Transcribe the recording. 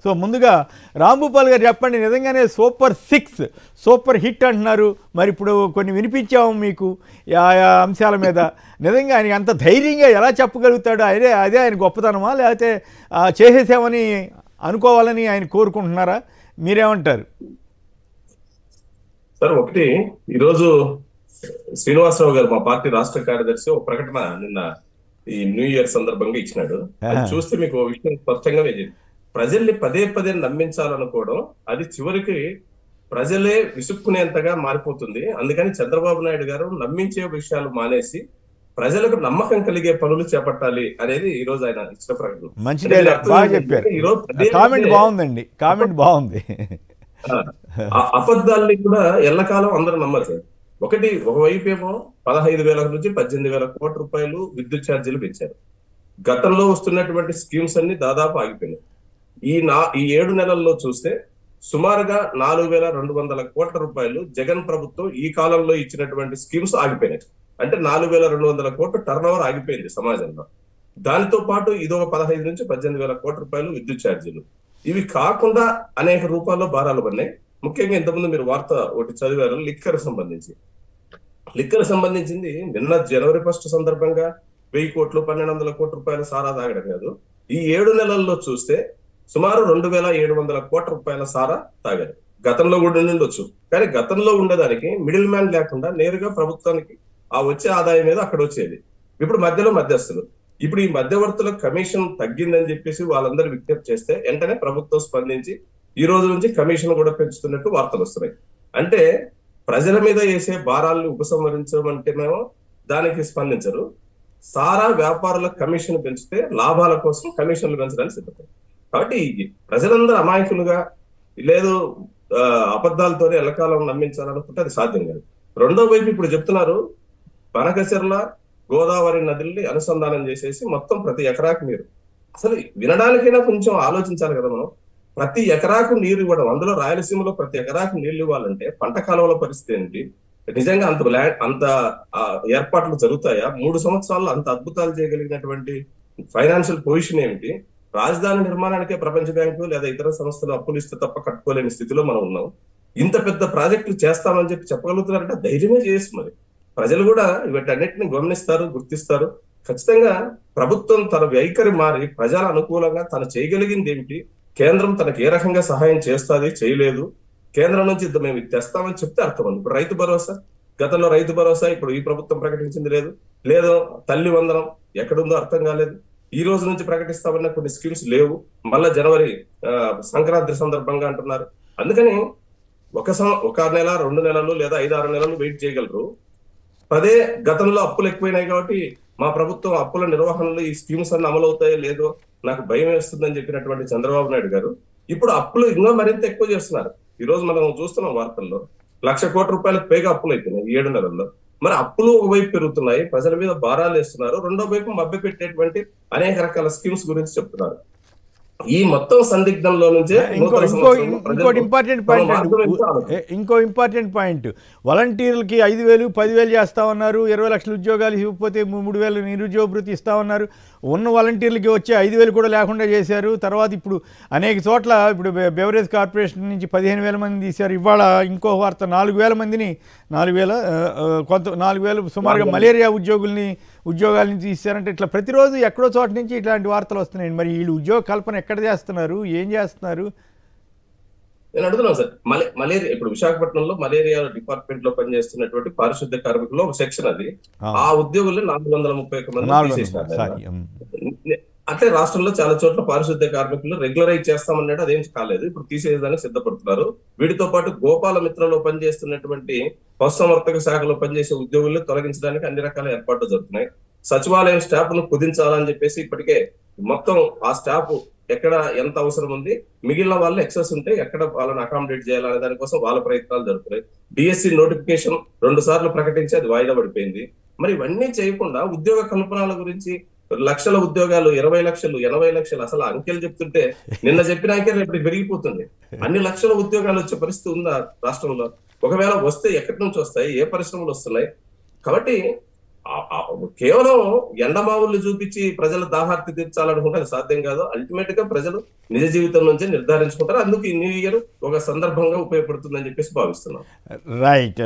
So ముందుగా రాంభూపాల్ గారు చెప్పండి, నిజంగానే సూపర్ 6 సూపర్ హిట్ అంటున్నారు. మరి ఇప్పుడు కొన్ని వినిపించాము మీకు ఆ అంశాల మీద. నిజంగా ఆయన అంత ధైర్యంగా ఎలా చెప్పగలుగుతాడు? అదే ఆయన గొప్పతనమా, లేకపోతే చేసేసామని అనుకోవాలని ఆయన కోరుకుంటున్నారా? మీరేమంటారు సార్? ఒకటి, ఈరోజు శ్రీనివాసరావు గారు మా పార్టీ రాష్ట్ర కార్యదర్శి ఒక ప్రకటన నిన్న ఈ న్యూ ఇయర్ సందర్భంగా ఇచ్చినాడు. అది చూస్తే మీకు ఓ విషయం స్పష్టంగా ప్రజల్ని పదే పదే నమ్మించాలనుకోవడం అది చివరికి ప్రజలే విసుక్కునేంతగా మారిపోతుంది. అందుకని చంద్రబాబు నాయుడు గారు నమ్మించే విషయాలు మానేసి ప్రజలకు నమ్మకం కలిగే పనులు చేపట్టాలి అనేది ఈ రోజు ఆయన ఇచ్చిన ప్రకటన. మంచి బాగా చెప్పారు. కామెంట్ బాగుందండి, కామెంట్ బాగుంది. అబద్ధాలని కూడా ఎల్లకాలం అందరూ నమ్మరు సార్. ఒకవైపు ఏమో 15,000 నుంచి 18,000 కోట్ల రూపాయలు విద్యుత్ ఛార్జీలు పెంచారు. గతంలో వస్తున్నటువంటి స్కీమ్స్ అన్ని దాదాపు ఆగిపోయినాయి. ఈ 7 నెలల్లో చూస్తే సుమారుగా 4,200 కోట్ల రూపాయలు జగన్ ప్రభుత్వం ఈ కాలంలో ఇచ్చినటువంటి స్కీమ్స్ ఆగిపోయినాయి. అంటే 4,200 కోట్ల టర్న్ ఓవర్ ఆగిపోయింది సమాజంలో. దానితో పాటు ఇదొక 15 నుంచి 18,000 కోట్ల రూపాయలు విద్యుత్ ఛార్జీలు. ఇవి కాకుండా అనేక రూపాల్లో భారాలు పడినాయి. ముఖ్యంగా ఇంతకుముందు మీరు వార్త ఒకటి చదివారు, లిక్కర్ సంబంధించింది నిన్న జనవరి 1 సందర్భంగా 1000 కోట్లు 1,200 కోట్ల రూపాయల సారా తాగడం కాదు. ఈ 7 నెలల్లో చూస్తే సుమారు 2,700 కోట్ల రూపాయల సారా తాగారు. గతంలో కూడా ఉండొచ్చు, కానీ గతంలో ఉండేదానికి మిడిల్ మ్యాన్ లేకుండా నేరుగా ప్రభుత్వానికి ఆ వచ్చే ఆదాయం మీద అక్కడ వచ్చేది. ఇప్పుడు మధ్యలో మధ్యస్థులు. ఇప్పుడు ఈ మధ్యవర్తుల కమిషన్ తగ్గిందని చెప్పేసి వాళ్ళందరూ విజ్ఞప్తి చేస్తే వెంటనే ప్రభుత్వం స్పందించి ఈ రోజు నుంచి కమిషన్ కూడా పెంచుతున్నట్టు వార్తలు వస్తున్నాయి. అంటే ప్రజల మీద వేసే భారాలను ఉపసంహరించమంటేనేమో దానికి స్పందించరు. సారా వ్యాపారుల కమిషన్ పెంచితే లాభాల కోసం కమిషన్లు పెంచడానికి సిద్ధపడతారు. కాబట్టి ప్రజలందరూ అమాయకులుగా లేదు అబద్ధాలతోనే ఎల్లకాలం నమ్మించాలనుకుంటే అది సాధ్యం కాదు. రెండో వైపు ఇప్పుడు చెప్తున్నారు బనకచెర్ల గోదావరి నదుల్ని అనుసంధానం చేసేసి మొత్తం ప్రతి ఎకరాకు నీరు. అసలు వినడానికైనా కొంచెం ఆలోచించాలి కదా మనం. ప్రతి ఎకరాకు నీరు ఇవ్వడం, అందులో రాయలసీమలో ప్రతి ఎకరాకు నీళ్లు ఇవ్వాలంటే పంట కాలువల పరిస్థితి ఏంటి? నిజంగా అంత ఏర్పాట్లు జరుగుతాయా? 3 సంవత్సరాల్లో అంత అద్భుతాలు చేయగలిగినటువంటి ఫైనాన్షియల్ పొజిషన్ ఏమిటి? రాజధాని నిర్మాణానికే ప్రపంచ బ్యాంకు లేదా ఇతర సంస్థలు అప్పులు ఇస్తే తప్ప కట్టుకోలేని స్థితిలో మనం ఉన్నాం. ఇంత పెద్ద ప్రాజెక్టులు చేస్తామని చెప్పగలుగుతున్నారంటే ధైర్యమే చేసి మరి ప్రజలు కూడా వీటన్నిటిని గమనిస్తారు, గుర్తిస్తారు. ఖచ్చితంగా ప్రభుత్వం తన వైఖరి మారి ప్రజల అనుకూలంగా తను చేయగలిగింది ఏమిటి, కేంద్రం తనకు ఏ రకంగా సహాయం చేస్తుంది, చేయలేదు, కేంద్రం నుంచి మేము తెస్తామని చెప్తే అర్థం. ఇప్పుడు రైతు భరోసా, గతంలో రైతు భరోసా ఇప్పుడు ఈ ప్రభుత్వం ప్రకటించింది లేదు తల్లి వందనం ఎక్కడుందో అర్థం కాలేదు. ఈ రోజు నుంచి ప్రకటిస్తామన్న కొన్ని స్కీమ్స్ లేవు. మళ్ళా జనవరి సంక్రాంతి సందర్భంగా అంటున్నారు. అందుకని ఒక నెల 2 నెలలు లేదా 5-6 నెలలు వెయిట్ చేయగలరు. పదే గతంలో అప్పులు ఎక్కువైనాయి కాబట్టి మా ప్రభుత్వం అప్పుల నిర్వహణలో ఈ స్కీమ్స్ అన్ని అమలు అవుతాయో లేదో నాకు భయం వేస్తుందని చెప్పినటువంటి చంద్రబాబు నాయుడు గారు ఇప్పుడు అప్పులు ఇంకా మరింత ఎక్కువ చేస్తున్నారు. ఈ రోజు మనం చూస్తున్నాం వార్తల్లో 1,00,000 కోట్ల రూపాయలకు పైగా అప్పులు అయిపోయినాయి ఈ 7 నెలల్లో. మరి అప్పులు ఒకవైపు పెరుగుతున్నాయి, ప్రజల మీద భారాలు వేస్తున్నారు, రెండో వైపు మభ్య పెట్టేటువంటి అనేక రకాల స్కీమ్స్ గురించి చెప్తున్నారు. ఈ మొత్తం సందిగ్ధంలో నుంచే ఇంకో ఇంపార్టెంట్ పాయింట్, వాలంటీర్లకి 5,000 10,000 చేస్తామన్నారు, 20 లక్షల ఉద్యోగాలు ఇవ్వకపోతే 3,000 నిరుద్యోగ భృతి ఇస్తామన్నారు. ఉన్న వాలంటీర్లకి వచ్చే 5,000 కూడా లేకుండా చేశారు. తర్వాత ఇప్పుడు అనేక చోట్ల ఇప్పుడు బెవరేజ్ కార్పొరేషన్ నుంచి 15,000 మంది తీశారు. ఇవాళ ఇంకో వార్త 4,000 మందిని 4,000 సుమారుగా మలేరియా ఉద్యోగాల నుంచి తీశారంటే ఇట్లా ప్రతిరోజు ఎక్కడో చోట నుంచి ఇట్లాంటి వార్తలు వస్తున్నాయి. మరి వీళ్ళు ఉద్యోగ కల్పన ఎక్కడ చేస్తున్నారు, ఏం చేస్తున్నారు? నేను అడుగుతున్నాను సార్, మలేరియా ఇప్పుడు విశాఖపట్నంలో మలేరియా డిపార్ట్మెంట్ లో పనిచేస్తున్నటువంటి పారిశుద్ధ్య కార్మికులు ఒక సెక్షన్ అది. ఆ ఉద్యోగులు 431 మంది తీసేసినారు. అట్లే రాష్ట్రంలో చాలా చోట్ల పారిశుద్ధ్య కార్మికులు రెగ్యులరైజ్ చేస్తామన్నాడు, అదేం కాలేదు. ఇప్పుడు తీసేయడానికి సిద్ధపడుతున్నారు. వీటితో పాటు గోపాల మిత్రలో పనిచేస్తున్నటువంటి పశుసంవర్ధక శాఖలో పనిచేసే ఉద్యోగులను తొలగించడానికి అన్ని రకాల ఏర్పాట్లు జరుగుతున్నాయి. సచివాలయం స్టాఫ్ ను కుదించాలని చెప్పేసి ఇప్పటికే మొత్తం ఆ స్టాఫ్ ఎక్కడ ఎంత అవసరం ఉంది, మిగిలిన వాళ్ళు ఎక్సెస్ ఉంటే ఎక్కడ వాళ్ళని అకామిడేట్ చేయాలనే దానికోసం వాళ్ళ ప్రయత్నాలు జరుగుతున్నాయి. డిఎస్సి నోటిఫికేషన్ 2 సార్లు ప్రకటించి అది వాయిదా పడిపోయింది. మరి ఇవన్నీ చేయకుండా ఉద్యోగ కల్పనల గురించి లక్షల ఉద్యోగాలు 20 లక్షలు 80 లక్షలు అసలు అంకెలు చెప్తుంటే నిన్న చెప్పిన అంకెలు ఇప్పుడు పెరిగిపోతుంది. అన్ని లక్షల ఉద్యోగాలు వచ్చే పరిస్థితి ఉందా రాష్ట్రంలో? ఒకవేళ వస్తే ఎక్కడి నుంచి వస్తాయి, ఏ పరిశ్రమలు వస్తున్నాయి? కాబట్టి కేవలం ఎండమావుల్ని చూపించి ప్రజల దాహార్తి తీర్చాలనుకుంటే అది సాధ్యం కాదు. అల్టిమేట్ గా ప్రజలు నిజ జీవితం నుంచే నిర్ధారించుకుంటారు. అందుకు ఈ న్యూ ఇయర్ ఒక సందర్భంగా ఉపయోగపడుతుందని చెప్పేసి భావిస్తున్నాం. రైట్.